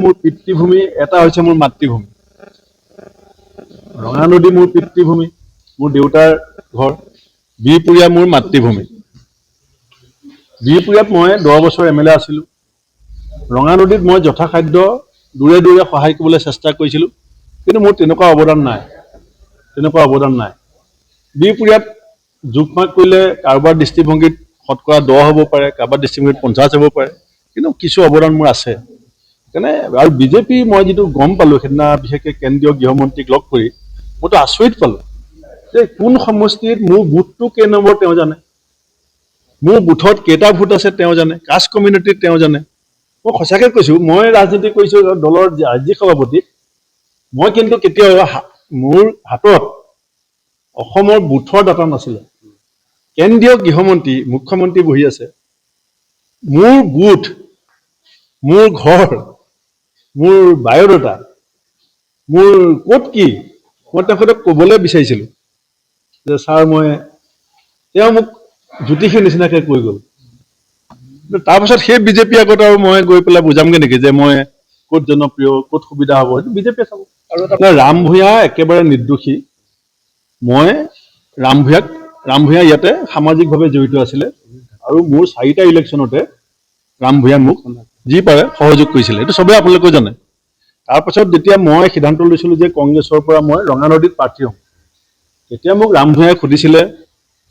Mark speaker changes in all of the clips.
Speaker 1: মোৰ পিতৃভূমি, এটা হৈছে মোৰ মাতৃভূমি। ৰঙা নদী মোৰ পিতৃভূমি, মোৰ দেউতাৰ ঘৰ। বিহপুৰীয়া মোৰ মাতৃভূমি। বিহপুৰীয়াত মই 10 বছৰ MLA আছিলোঁ। ৰঙা নদীত মই যথাসাধ্য দূৰে দূৰে সহায় কৰিবলৈ চেষ্টা কৰিছিলোঁ, কিন্তু মোৰ তেনেকুৱা অৱদান নাই। বিহপুৰীয়াত জোখ-মাখ কৰিলে কাৰোবাৰ দৃষ্টিভংগীত শতকৰা 10 হ'ব পাৰে, কাৰোবাৰ দৃষ্টিভংগীত 50 হ'ব পাৰে, কিন্তু কিছু অৱদান মোৰ আছে। সেইকাৰণে আৰু বিজেপি মই যিটো গম পালোঁ সেইদিনা, বিশেষকৈ কেন্দ্ৰীয় গৃহমন্ত্ৰীক লগ কৰি মইতো আচৰিত পালোঁ যে কোন সমষ্টিত মোৰ বুথটো কেই নম্বৰ তেওঁ জানে, মোৰ বুথত কেইটা ভোট আছে তেওঁ জানে, কাষ্ট কমিউনিটিত তেওঁ জানে। মই সঁচাকৈ কৈছোঁ, মই ৰাজনীতি কৰিছোঁ দলৰ ৰাজ্যিক সভাপতি, মই কিন্তু কেতিয়াও মোৰ হাতত অসমৰ বুথৰ ডাটা নাছিলে। কেন্দ্ৰীয় গৃহমন্ত্ৰী, মুখ্যমন্ত্ৰী বহি আছে, মোৰ বুথ, মোৰ ঘৰ, মোৰ বায়'ডাটা, মোৰ ক'ত কি, মই তেখেতক ক'বলৈ বিচাৰিছিলোঁ যে ছাৰ তেওঁ মোক জ্যোতিষীৰ নিচিনাকৈ কৈ গ'ল। তাৰপাছত সেই বিজেপি আগত আৰু মই গৈ পেলাই বুজামগৈ নেকি যে মই ক'ত জনপ্ৰিয়, ক'ত সুবিধা হ'ব, সেইটো বিজেপিয়ে চাব। আৰু ৰাম ভূঞা একেবাৰে নিৰ্দোষী। মই ৰাম ভূঞা ইয়াতে সামাজিকভাৱে জড়িত আছিলে আৰু মোৰ 4টা ইলেকশ্যনতে ৰাম ভূঞাই মোক যি পাৰে সহযোগ কৰিছিলে, এইটো চবেই আপোনালোকেও জানে। তাৰপাছত যেতিয়া মই সিদ্ধান্ত লৈছিলোঁ যে কংগ্ৰেছৰ পৰা মই ৰঙা নদীত প্ৰাৰ্থী হ'ম, তেতিয়া মোক ৰাম ভূঞাই সুধিছিলে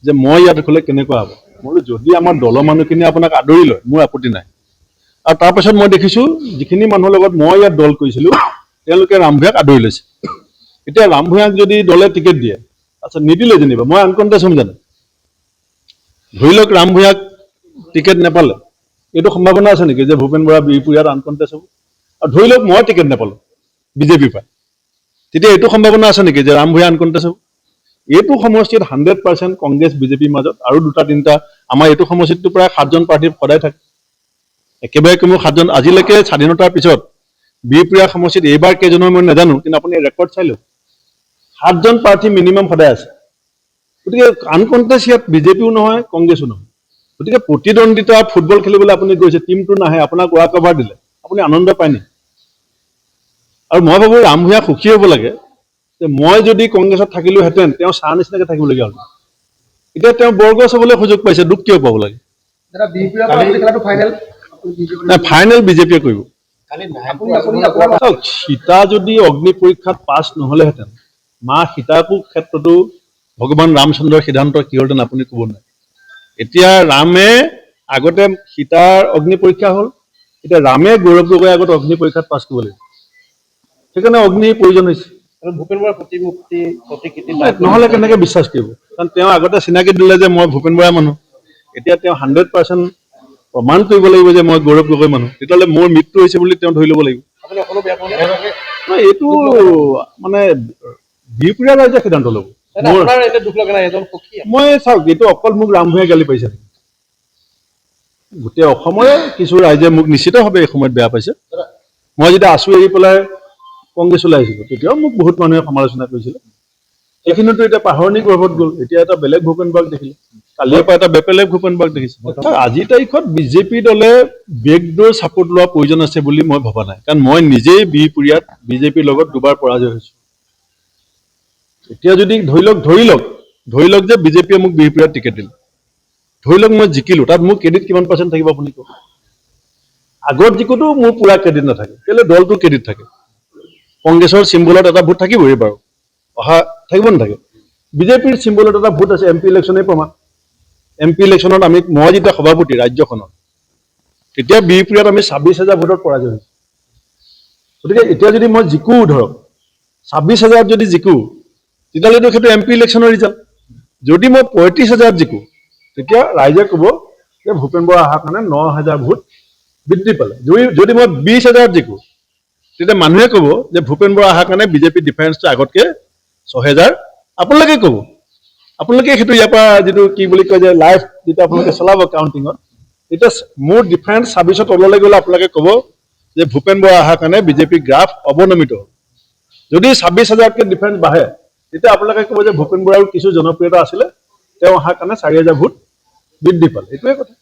Speaker 1: যে মই ইয়াত হ'লে কেনেকুৱা হ'ব। মই বোলো যদি আমাৰ দলৰ মানুহখিনিয়ে আপোনাক আদৰি লয় মোৰ আপত্তি নাই। আৰু তাৰপাছত মই দেখিছোঁ যিখিনি মানুহৰ লগত মই ইয়াত দল কৰিছিলোঁ তেওঁলোকে ৰাম ভূঞাক আদৰি লৈছে। এতিয়া ৰাম ভূঞাক যদি দলে টিকেট দিয়ে, আচ্ছা নিদিলে যেনিবা, মই আনকণ্টেষ্ট হ'ম জানো? ধৰি লওক ৰাম ভূঞাক টিকেট নাপালে, এইটো সম্ভাৱনা আছে নেকি যে ভূপেন বৰা বিহপুৰীয়াত আনকণ্টেষ্ট হ'ব? আৰু ধৰি লওক মই টিকেট নাপালোঁ বিজেপিৰ পৰা, তেতিয়া এইটো সম্ভাৱনা আছে নেকি যে ৰাম ভূঞা আনকণ্টেষ্ট হ'ব? এইটো সমষ্টিত 100% কংগ্ৰেছ বিজেপিৰ মাজত আৰু 2-3টা, আমাৰ এইটো সমষ্টিতটো প্ৰায় 7জন প্ৰাৰ্থী সদায় থাকে, একেবাৰে কমেও 7জন। আজিলৈকে স্বাধীনতাৰ পিছত বিহপুৰীয়া সমষ্টিত এইবাৰ কেইজনৰ মই নাজানো, কিন্তু আপুনি ৰেকৰ্ড চাই লওক, 7জন প্ৰাৰ্থী মিনিমাম সদায় আছে। গতিকে আনকণ্টেষ্ট ইয়াত বিজেপিও নহয়, কংগ্ৰেছো নহয়। গতিকে প্ৰতিদ্বন্দ্বিতা, ফুটবল খেলিবলৈ আপুনি গৈছে, টিমটো নাহে, আপোনাক ৱাক অভাৰ দিলে, আপুনি আনন্দ পায় নেকি? আৰু মই ভাবোঁ ৰাম ভূঞা সুখী হ'ব লাগে যে মই যদি কংগ্ৰেছত থাকিলোহেঁতেন তেওঁ চাহ নিচিনাকৈ থাকিবলগীয়া হ'ল। এতিয়া তেওঁ বৰগছ হ'বলৈ সুযোগ পাইছে, দুখ কিয় পাব লাগে? ফাইনেল বিজেপিয়ে কৰিব। সীতা যদি অগ্নি পৰীক্ষাত পাছ নহ'লেহেঁতেন, মা সীতাকো ক্ষেত্ৰতো ভগৱান ৰামচন্দ্ৰৰ সিদ্ধান্ত কি হ'লহেঁতেন আপুনি ক'ব নোৱাৰে। এতিয়া ৰামে আগতে সীতাৰ অগ্নি পৰীক্ষা হ'ল, এতিয়া ৰামে গৌৰৱ গগৈৰ আগত অগ্নি পৰীক্ষাত পাছ কৰিব লাগিব। সেইকাৰণে অগ্নিৰ প্ৰয়োজন হৈছে। ভূপেন বৰাৰ প্ৰতিকৃতি নহ'লে কেনেকৈ বিশ্বাস কৰিব? কাৰণ তেওঁ আগতে চিনাকি দিলে যে মই ভূপেন বৰাৰ মানুহ। এতিয়া তেওঁ 100% প্ৰমাণ কৰিব লাগিব যে মই গৌৰৱ গগৈৰ মানুহ, তেতিয়াহ'লে মোৰ মৃত্যু হৈছে বুলি তেওঁ ধৰি ল'ব লাগিব। এইটো মানে বিহপুৰীয়া ৰাইজে সিদ্ধান্ত ল'ব। মই চাওক, এইটো অকল মোক ৰাম ভূঞাই গালি পাৰিছে, গোটেই অসমৰে কিছু ৰাইজে মোক নিশ্চিতভাৱে এই সময়ত বেয়া পাইছে। মই যেতিয়া আঁচু এৰি পেলাই কংগ্ৰেছলৈ আহিছিলোঁ তেতিয়াও মোক বহুত মানুহে সমালোচনা কৰিছিলে। সেইখিনিতো এতিয়া পাহৰণি গৰ্ভত গ'ল, এতিয়া এটা বেলেগ ভূপেন বৰাক দেখিলে, কালিৰ পৰা এটা বেলেগ ভূপেন বৰাক দেখিছে। আজিৰ তাৰিখত বিজেপি দলে বেকডোৰ ছাপোৰ্ট লোৱাৰ প্ৰয়োজন আছে বুলি মই ভবা নাই, কাৰণ মই নিজেই বিহপুৰীয়াত বিজেপিৰ লগত 2বাৰ পৰাজয় হৈছোঁ। এতিয়া যদি ধৰি লওক যে বিজেপিয়ে মোক বিহপুৰীয়াত টিকেট দিলে, ধৰি লওক মই জিকিলোঁ, তাত মোৰ ক্ৰেডিট কিমান পাৰ্চেণ্ট থাকিব আপুনি কওক? আগত জিকোতো মোৰ পুৰা ক্ৰেডিট নাথাকে, কেলৈ দলটোৰ ক্ৰেডিট থাকে। কংগ্ৰেছৰ চিম্বলত এটা ভোট থাকিবই বাৰু, অহা থাকিব নাথাকে। বিজেপিৰ চিম্বলত এটা ভোট আছে, MP ইলেকশ্যনেই প্ৰমাণ। MP ইলেকশ্যনত মই যেতিয়া সভাপতি ৰাজ্যখনত, তেতিয়া বিহপুৰীয়াত আমি 26,000 ভোটত পৰাজয় হৈছোঁ। গতিকে এতিয়া যদি মই জিকো, ধৰক 26,000 যদি জিকো, তেতিয়াহ'লেতো সেইটো MP ইলেকশ্যনৰ ৰিজাল্ট। যদি মই 35,000 জিকো, তেতিয়া ৰাইজে ক'ব যে ভূপেন বৰা অহাৰ কাৰণে 9,000 ভোট বৃদ্ধি পালে। যদি মই 20,000 জিকো, তেতিয়া মানুহে ক'ব যে ভূপেন বৰা অহাৰ কাৰণে বিজেপিৰ ডিফাৰেঞ্চটো আগতকে 6,000। আপোনালোকে ক'ব, আপোনালোকে সেইটো ইয়াৰ পৰা যিটো কি বুলি কয় যে লাইভ যেতিয়া আপোনালোকে চলাব কাউণ্টিঙত, তেতিয়া মোৰ ডিফাৰেঞ্চ 26ৰ তললৈ গ'লে আপোনালোকে ক'ব যে ভূপেন বৰা অহাৰ কাৰণে বিজেপিৰ গ্ৰাফ অৱনমিত হ'ল। যদি 26,000কে ডিফাৰেঞ্চ বাঢ়ে, তেতিয়া আপোনালোকে ক'ব যে ভূপেন বৰাৰ কিছু জনপ্ৰিয়তা আছিলে, তেওঁ অহাৰ কাৰণে 4,000 ভোট বৃদ্ধি পালে। এইটোৱে কথা।